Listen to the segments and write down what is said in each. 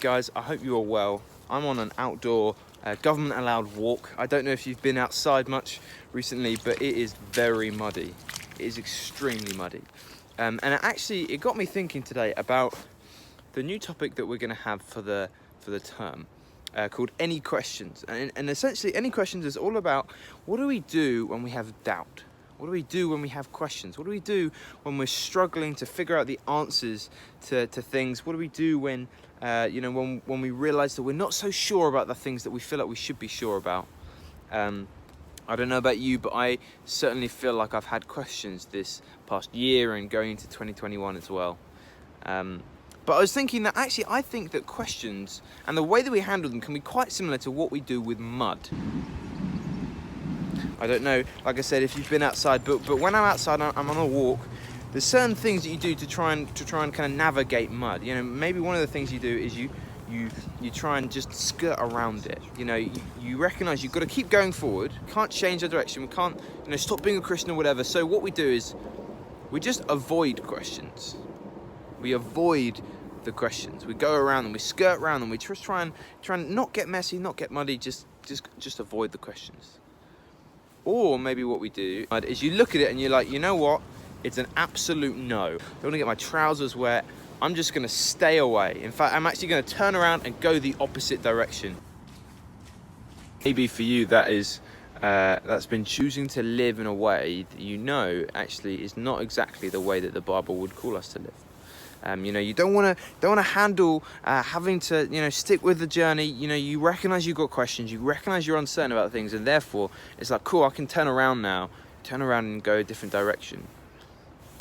guys, I hope you are well. I'm on an outdoor government allowed walk. I don't know if you've been outside much recently, but it is very muddy. It is extremely muddy. And it got me thinking today about the new topic that we're going to have for the term, called Any Questions. And essentially, Any Questions is all about, what do we do when we have doubt? What do we do when we have questions? What do we do when we're struggling to figure out the answers to things? What do we do when when we realize that we're not so sure about the things that we feel like we should be sure about? I don't know about you, but I certainly feel like I've had questions this past year and going into 2021 as well. But I was thinking that actually I think that questions and the way that we handle them can be quite similar to what we do with mud. I don't know, like I said, if you've been outside, but when I'm outside, I'm on a walk, there's certain things that you do to try and kind of navigate mud. You know, maybe one of the things you do is you try and just skirt around it. You know, you recognize you've got to keep going forward, can't change the direction, we can't, stop being a Christian or whatever. So what we do is we just avoid questions. We avoid the questions. We go around them, we skirt around them, we just try and not get messy, not get muddy, just avoid the questions. Or maybe what we do is you look at it and you're like, you know what? It's an absolute no. I don't want to get my trousers wet. I'm just going to stay away. In fact, I'm actually going to turn around and go the opposite direction. Maybe for you, that's been choosing to live in a way that actually is not exactly the way that the Bible would call us to live. You don't want to handle having to stick with the journey. You recognize you've got questions, you recognize you're uncertain about things, and therefore it's like, cool, I can turn around and go a different direction.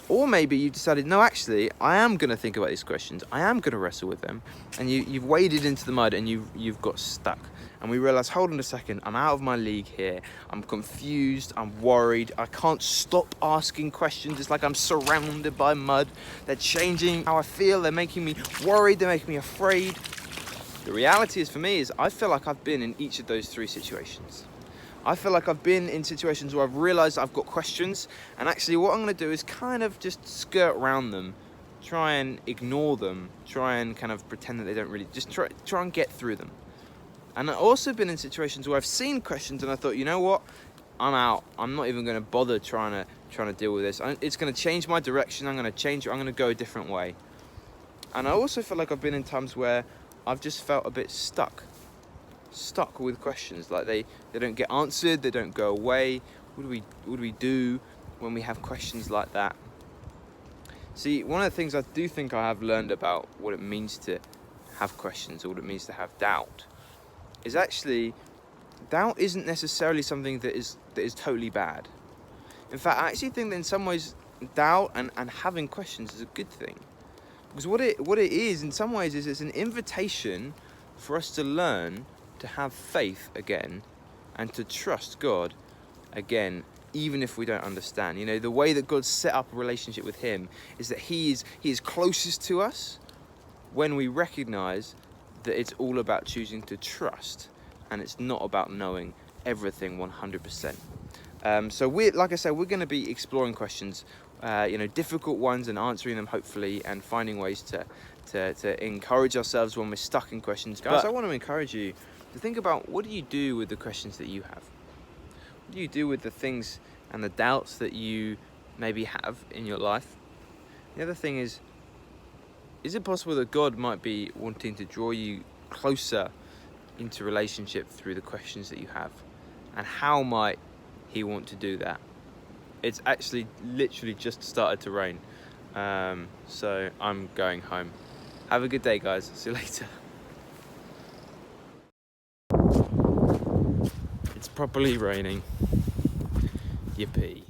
Or maybe you decided, no, actually, I am going to think about these questions, I am going to wrestle with them, and you've waded into the mud and you've got stuck. And we realize, hold on a second, I'm out of my league here. I'm confused, I'm worried, I can't stop asking questions. It's like I'm surrounded by mud. They're changing how I feel, they're making me worried, they're making me afraid. The reality is, for me, is I feel like I've been in each of those three situations. I feel like I've been in situations where I've realized I've got questions, and actually what I'm gonna do is kind of just skirt around them, try and ignore them, try and kind of pretend that they don't really, just try and get through them. And I've also been in situations where I've seen questions and I thought, you know what, I'm out. I'm not even going to bother trying to deal with this. It's going to change my direction. I'm going to go a different way. And I also feel like I've been in times where I've just felt a bit stuck with questions. Like they don't get answered. They don't go away. What do we do when we have questions like that? See, one of the things I do think I have learned about what it means to have questions, or what it means to have doubt, is actually doubt isn't necessarily something that is totally bad. In fact, I actually think that in some ways doubt and having questions is a good thing. Because what it is in some ways is it's an invitation for us to learn to have faith again and to trust God again, even if we don't understand. The way that God set up a relationship with him is that he is closest to us when we recognize that it's all about choosing to trust, and it's not about knowing everything 100%. So like I said, we're going to be exploring questions, difficult ones, and answering them hopefully, and finding ways to encourage ourselves when we're stuck in questions. Guys, I want to encourage you to think about, what do you do with the questions that you have? What do you do with the things and the doubts that you maybe have in your life? The other thing is it possible that God might be wanting to draw you closer into relationship through the questions that you have? And how might he want to do that? It's actually literally just started to rain. So I'm going home. Have a good day, guys. See you later. It's properly raining. Yippee.